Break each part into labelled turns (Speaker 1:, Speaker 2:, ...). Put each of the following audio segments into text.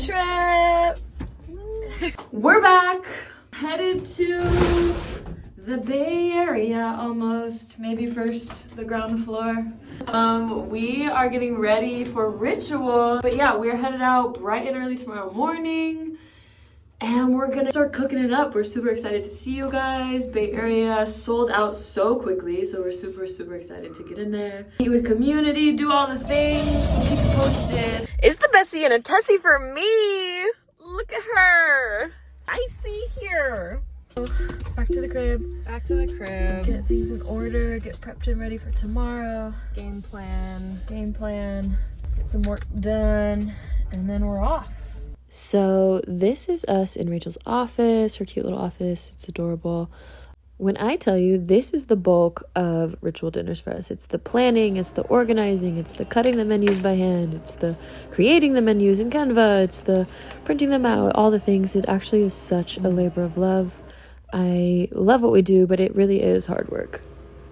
Speaker 1: trip. We're back, headed to the Bay Area almost. Maybe first the ground floor. We are getting ready for ritual. But yeah, we're headed out bright and early tomorrow morning. And we're gonna start cooking it up. We're super excited to see you guys. Bay Area sold out so quickly, so we're super excited to get in there. Meet with community, do all the things, keep you posted. It's the Bessie and a Tessie for me. Look at her. Icy here. Back to the crib.
Speaker 2: Back to the crib.
Speaker 1: Get things in order, get prepped and ready for tomorrow.
Speaker 2: Game plan.
Speaker 1: Get some work done, and then we're off. So this is us in Rachel's office, her cute little office. It's adorable. When I tell you, this is the bulk of ritual dinners for us. It's the planning, it's the organizing, it's the cutting the menus by hand, it's the creating the menus in Canva, it's the printing them out, all the things. It actually is such a labor of love. I love what we do, but it really is hard work.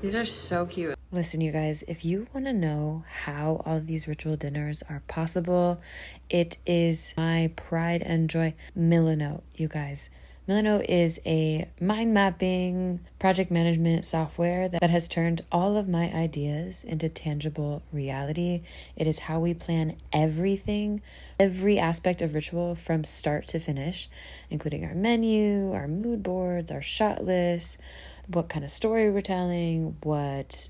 Speaker 2: These are so cute.
Speaker 1: Listen, you guys, if you want to know how all of these ritual dinners are possible, it is my pride and joy. Milano, you guys. Milano is a mind mapping project management software that has turned all of my ideas into tangible reality. It is how we plan everything, every aspect of ritual from start to finish, including our menu, our mood boards, our shot lists, what kind of story we're telling, what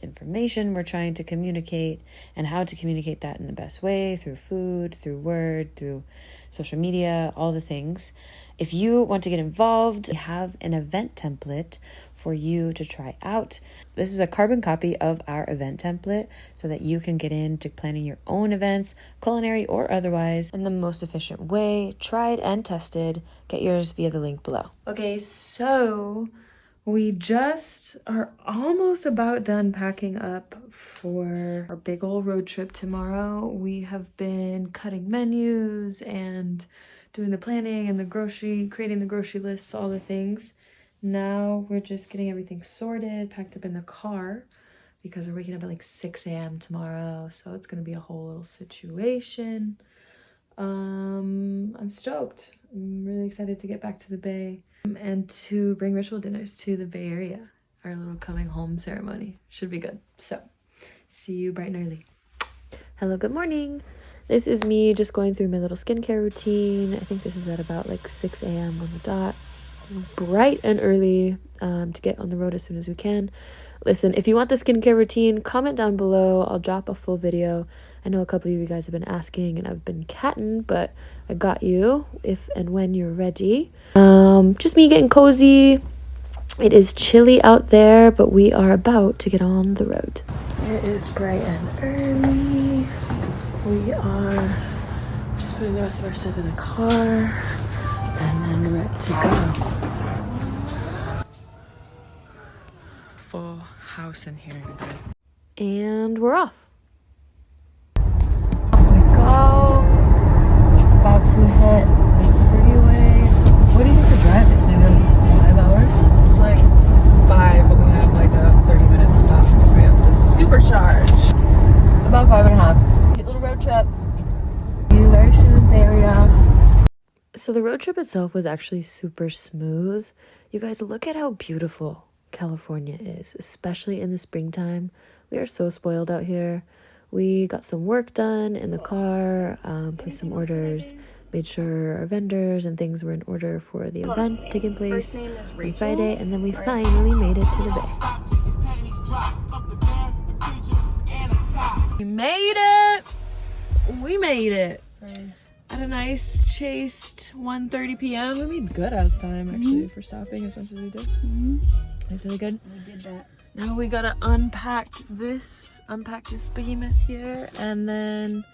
Speaker 1: information we're trying to communicate, and how to communicate that in the best way through food, through word, through social media, all the things. If you want to get involved, we have an event template for you to try out. This is a carbon copy of our event template so that you can get into planning your own events, culinary or otherwise, in the most efficient way. Tried and tested. Get yours via the link below. Okay, so we just are almost about done packing up for our big old road trip tomorrow. We have been cutting menus and doing the planning and creating the grocery lists, all the things. Now we're just getting everything sorted, packed up in the car because we're waking up at like 6 a.m. tomorrow. So it's going to be a whole little situation. I'm stoked. I'm really excited to get back to the Bay and to bring ritual dinners to the Bay Area. Our little coming home ceremony should be good. So see you bright and early. Hello, good morning. This is me just going through my little skincare routine. I think this is at about like 6 a.m. on the dot. Bright and early to get on the road as soon as we can. Listen, if you want the skincare routine, comment down below. I'll drop a full video. I know a couple of you guys have been asking and I've been catting, but I got you if and when you're ready. Just me getting cozy. It is chilly out there, but we are about to get on the road. It is bright and early. We are just putting the rest of our stuff in the car and then ready to go. Full house in here, you guys. And we're off. Off we go. About to hit the freeway. What do you think the drive is? Maybe like 5 hours?
Speaker 2: It's like 5, but we have like a 30-minute stop because we have to supercharge.
Speaker 1: About 5.5. Cute little road trip. See you very soon, Bay Area. So the road trip itself was actually super smooth. You guys, look at how beautiful California is, especially in the springtime. We are so spoiled out here. We got some work done in the car, placed some orders, made sure our vendors and things were in order for the event taking place on Friday, and then we finally made it to the Bay. We made it! We made it!
Speaker 2: Nice.
Speaker 1: At a nice chaste 1:30 p.m. We made good ass time actually for stopping as much as we did. It's really good.
Speaker 2: We did that.
Speaker 1: Now we gotta unpack this behemoth here and then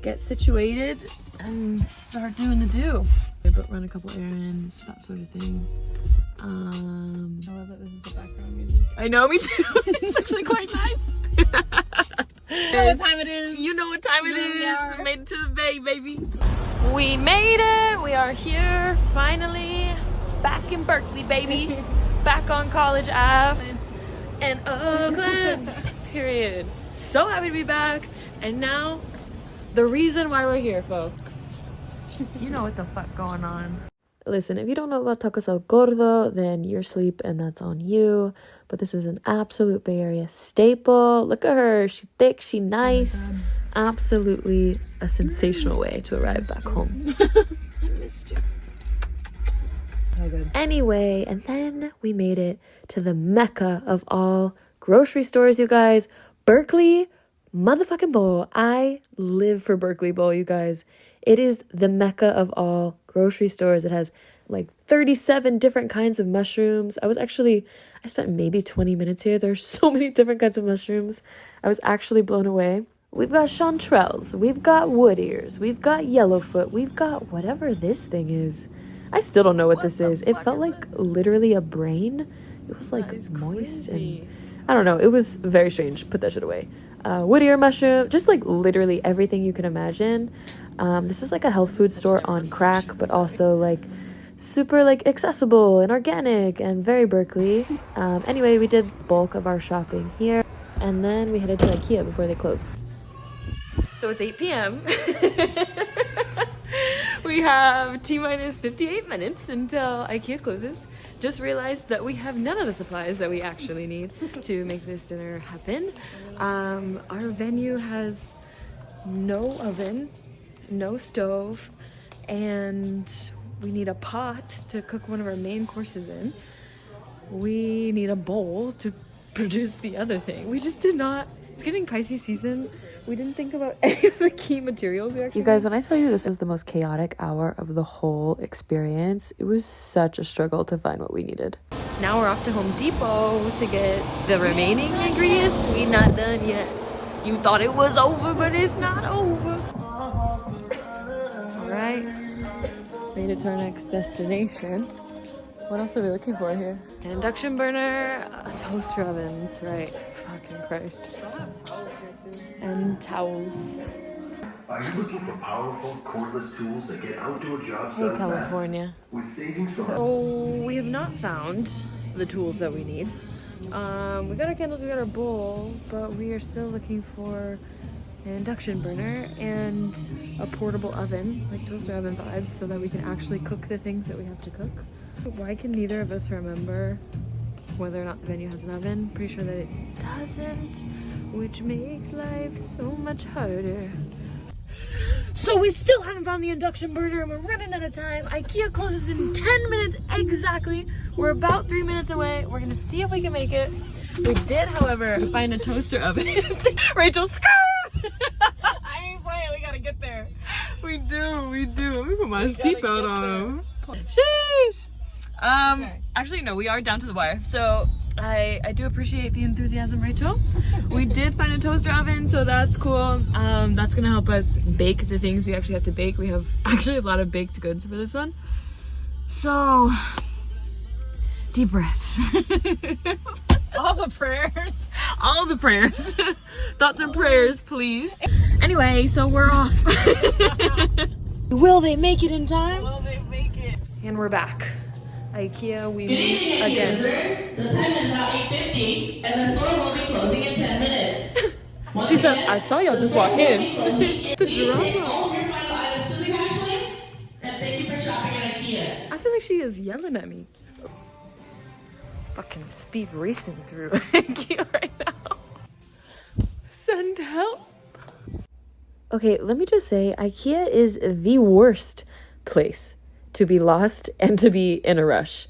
Speaker 1: get situated and start doing the do. But run a couple errands, that sort of thing.
Speaker 2: I love that this is the background music.
Speaker 1: I know, me too. It's actually quite nice.
Speaker 2: You know what time it is.
Speaker 1: You know what time it is. Made it to the Bay, baby. We made it. We are here finally. Back in Berkeley, baby. Back on College Ave in Oakland. Period. So happy to be back. And now, the reason why we're here, folks. You know what the fuck going on. Listen, if you don't know about tacos al gordo, then you're asleep and that's on you. But this is an absolute Bay Area staple. Look at her. She thick, she nice. Absolutely a sensational way to arrive back home. I missed you. Oh, good. Anyway, and then we made it to the mecca of all grocery stores, you guys. Berkeley motherfucking Bowl. I live for Berkeley Bowl, you guys. It is the mecca of all grocery stores. It has like 37 different kinds of mushrooms. I spent maybe 20 minutes here. There's so many different kinds of mushrooms. I was actually blown away. We've got chanterelles. We've got wood ears. We've got yellowfoot. We've got whatever this thing is. I still don't know what this is. It felt like literally a brain. It was like moist and I don't know. It was very strange. Put that shit away. Wood ear mushroom. Just like literally everything you can imagine. This is like a health food store on crack, but also like super like accessible and organic and very Berkeley. Anyway, we did bulk of our shopping here and then we headed to IKEA before they close. So it's 8 p.m. We have T-minus 58 minutes until IKEA closes. Just realized that we have none of the supplies that we actually need to make this dinner happen. Our venue has no oven, no stove, and we need a pot to cook one of our main courses in. We need a bowl to produce the other thing. We just did not. It's getting Pisces season. We didn't think about any of the key materials we actually. You guys, when I tell you this was the most chaotic hour of the whole experience, it was such a struggle to find what we needed. Now we're off to Home Depot to get the remaining ingredients. We're not done yet. You thought it was over, but it's not over. All right, made it to our next destination. What else are we looking for here? An induction burner, a toaster oven. That's right. Fucking Christ. And towels.
Speaker 3: Are you looking for powerful, cordless tools that get outdoor jobs
Speaker 1: Hey,
Speaker 3: done
Speaker 1: California.
Speaker 3: fast? With savings from
Speaker 1: So we have not found the tools that we need. We got our candles, we got our bowl, but we are still looking for an induction burner and a portable oven, like toaster oven vibes, so that we can actually cook the things that we have to cook. Why can neither of us remember whether or not the venue has an oven? Pretty sure that it doesn't, which makes life so much harder. So we still haven't found the induction burner and we're running out of time. IKEA closes in 10 minutes exactly. We're about 3 minutes away. We're gonna see if we can make it. We did, however, find a toaster oven. Rachel, skirt!
Speaker 2: I ain't playing. We gotta get there.
Speaker 1: We do. Let me put my seatbelt on. Sheesh!
Speaker 2: Okay.
Speaker 1: Actually, no, we are down to the wire. So I do appreciate the enthusiasm, Rachel. We did find a toaster oven, so that's cool. That's gonna help us bake the things we actually have to bake. We have actually a lot of baked goods for this one. So, deep breaths.
Speaker 2: All the prayers.
Speaker 1: All the prayers. Thoughts and prayers, please. Anyway, so we're off. Will they make it in time?
Speaker 2: Will they make it?
Speaker 1: And we're back. IKEA, we meet again.
Speaker 4: The time is now 8:50, and the store will be closing in 10 minutes.
Speaker 1: She said, I saw y'all just walk in. The
Speaker 4: Take
Speaker 1: drama.
Speaker 4: all of your final items to the cash lane, and thank you for shopping at IKEA.
Speaker 1: I feel like she is yelling at me. Fucking speed racing through IKEA right now. Send help. Okay, let me just say, IKEA is the worst place to be lost and to be in a rush.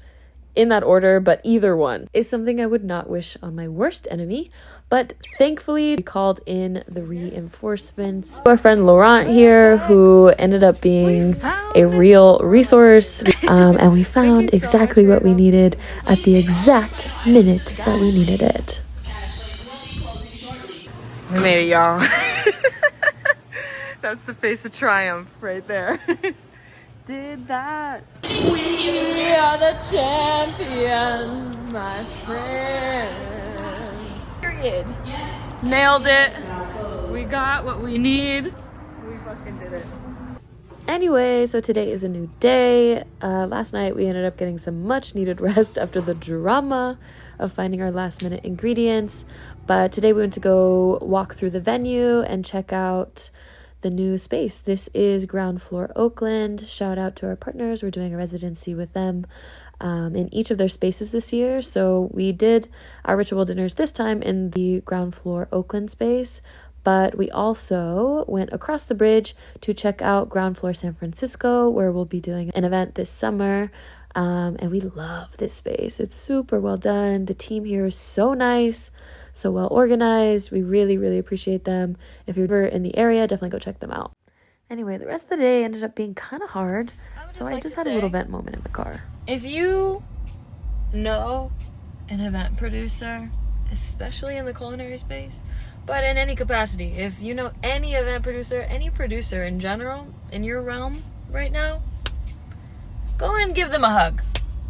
Speaker 1: In that order, but either one is something I would not wish on my worst enemy. But thankfully, we called in the reinforcements. Our friend Laurent here, who ended up being a real resource. And we found exactly what we needed at the exact minute that we needed it. We made it, y'all. That's the face of triumph right there. Did that. We are the champions, my friend. Period. Nailed it. We got what we need. We fucking did it. Anyway, so today is a new day. Last night we ended up getting some much needed rest after the drama of finding our last minute ingredients. But today we went to go walk through the venue and check out the new space. This is ground floor Oakland. Shout out to our partners. We're doing a residency with them in each of their spaces this year. So we did our ritual dinners this time in the ground floor Oakland space, but we also went across the bridge to check out ground floor San Francisco, where we'll be doing an event this summer. And we love this space. It's super well done. The team here is so nice, so well organized. We really, really appreciate them. If you're ever in the area, definitely go check them out. Anyway, the rest of the day ended up being kind of hard, so I just had a little vent moment in the car. If you know an event producer, especially in the culinary space, but in any capacity, if you know any event producer, any producer in general, in your realm right now, go and give them a hug.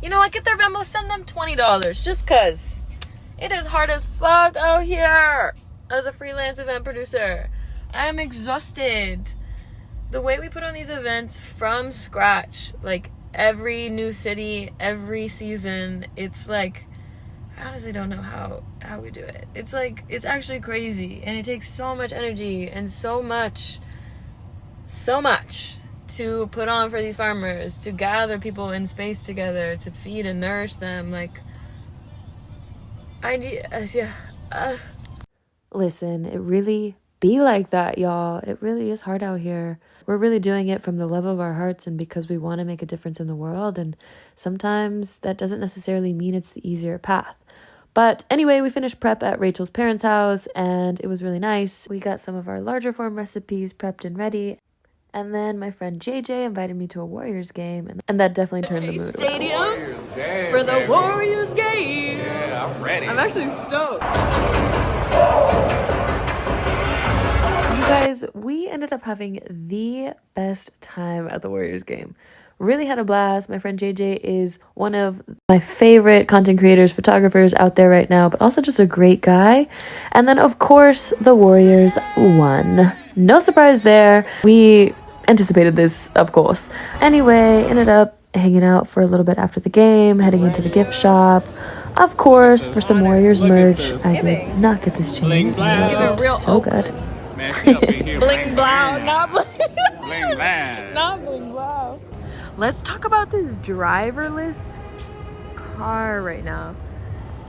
Speaker 1: You know what? Get their Venmo, send them $20 just cause. It is hard as fuck out here as a freelance event producer. I am exhausted. The way we put on these events from scratch, like every new city, every season, it's like, I honestly don't know how we do it. It's like, it's actually crazy, and it takes so much energy and so much to put on for these farmers, to gather people in space together, to feed and nourish them. Like, listen, it really be like that, y'all. It really is hard out here. We're really doing it from the love of our hearts and because we want to make a difference in the world, and sometimes that doesn't necessarily mean it's the easier path. But anyway, we finished prep at Rachel's parents' house, and it was really nice. We got some of our larger form recipes prepped and ready. And then my friend JJ invited me to a Warriors game, and that definitely turned the mood around.
Speaker 2: Stadium for the Warriors game.
Speaker 5: Yeah, I'm ready.
Speaker 2: I'm actually stoked.
Speaker 1: You guys, we ended up having the best time at the Warriors game. Really had a blast. My friend JJ is one of my favorite content creators, photographers out there right now, but also just a great guy. And then, of course, the Warriors won. No surprise there. We anticipated this, of course. Anyway, ended up hanging out for a little bit after the game, heading into the gift shop, of course, for some Warriors merch. I did not get this chain. It looked so good.
Speaker 2: Bling blow, not bling.
Speaker 5: Bling blang.
Speaker 2: Not bling blow. Let's talk about this driverless car right now.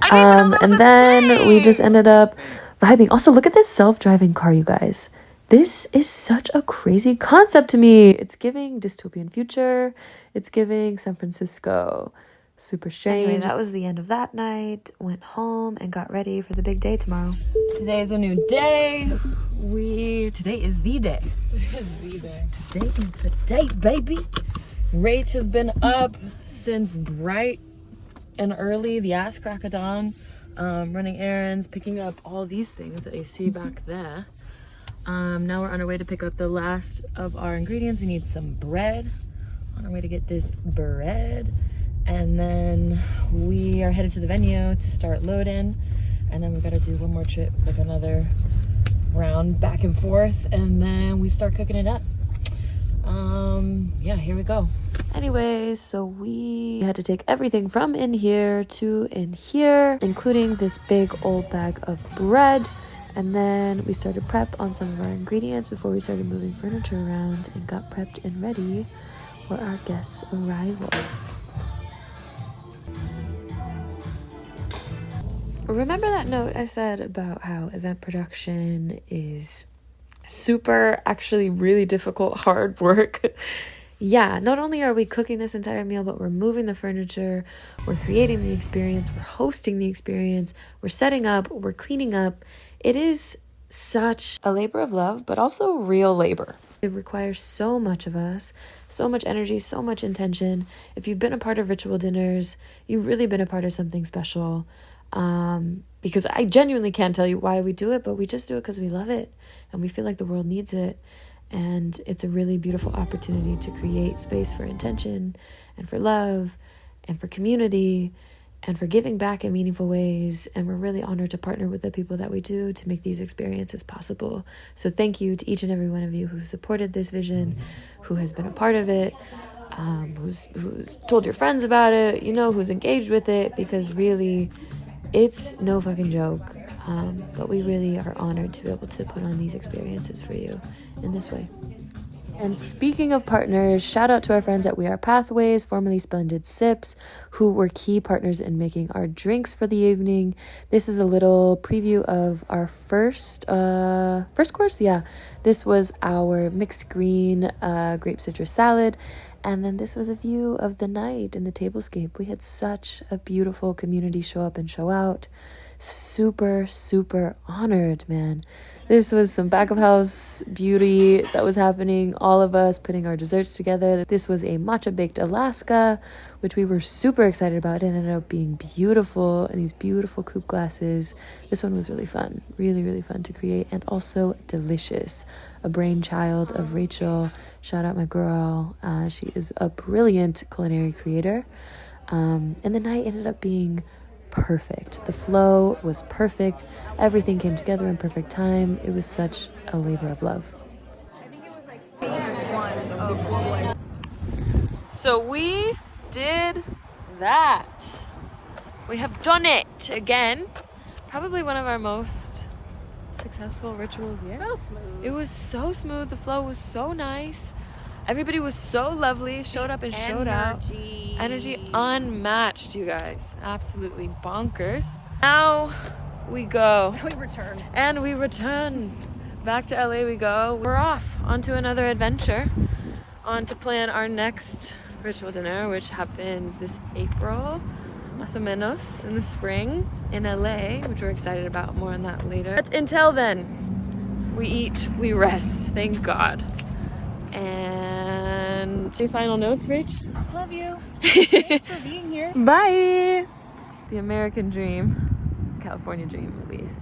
Speaker 1: And then we just ended up vibing. Also, look at this self-driving car, you guys. This is such a crazy concept to me. It's giving dystopian future. It's giving San Francisco. Super strange. Anyway, that was the end of that night. Went home and got ready for the big day tomorrow.
Speaker 2: Today is a new day.
Speaker 1: Today is the day.
Speaker 2: Today is the day.
Speaker 1: Today is the date, baby.
Speaker 2: Rach has been up since bright and early, the ass crack of dawn, running errands, picking up all these things that you see back there. Now we're on our way to pick up the last of our ingredients. We need some bread. On our way to get this bread. And then we are headed to the venue to start loading. And then we've got to do one more trip, like another round back and forth. And then we start cooking it up. Yeah, here we go.
Speaker 1: Anyways, so we had to take everything from in here to in here, including this big old bag of bread. And then we started prep on some of our ingredients before we started moving furniture around and got prepped and ready for our guests' arrival. Remember that note I said about how event production is super, actually really difficult, hard work? Yeah, not only are we cooking this entire meal, but we're moving the furniture, we're creating the experience, we're hosting the experience, we're setting up, we're cleaning up. It is such a labor of love, but also real labor. It requires so much of us, so much energy, so much intention. If you've been a part of ritual dinners, you've really been a part of something special. Because I genuinely can't tell you why we do it, but we just do it because we love it and we feel like the world needs it. And it's a really beautiful opportunity to create space for intention and for love and for community and for giving back in meaningful ways. And we're really honored to partner with the people that we do to make these experiences possible. So thank you to each and every one of you who supported this vision, who has been a part of it, who's told your friends about it, who's engaged with it, because really it's no fucking joke. But we really are honored to be able to put on these experiences for you in this way. And speaking of partners, shout out to our friends at We Are Pathways, formerly Splendid Sips, who were key partners in making our drinks for the evening. This is a little preview of our first course. Yeah, this was our mixed green grape citrus salad. And then this was a view of the night in the tablescape. We had such a beautiful community show up and show out. Super, super honored, man. This was some back of house beauty that was happening. All of us putting our desserts together. This was a matcha baked Alaska, which we were super excited about. It ended up being beautiful in these beautiful coupe glasses. This one was really fun. Really, really fun to create and also delicious. A brainchild of Rachel. Shout out my girl. She is a brilliant culinary creator. And the night ended up being perfect. The flow was perfect. Everything came together in perfect time. It was such a labor of love.
Speaker 2: So we did that. We have done it again. Probably one of our most successful rituals yet.
Speaker 6: So smooth.
Speaker 2: It was so smooth. The flow was so nice. Everybody was so lovely. Showed up and showed out. Energy unmatched, you guys. Absolutely bonkers. Now we go. And we return. Back to LA we go. We're off onto another adventure. On to plan our next ritual dinner, which happens this April, más o menos, in the spring in LA, which we're excited about. More on that later. But until then, we eat, we rest. Thank God. And any final notes, Rach?
Speaker 6: Love you. Thanks for being here.
Speaker 2: Bye. The American dream, California dream at least.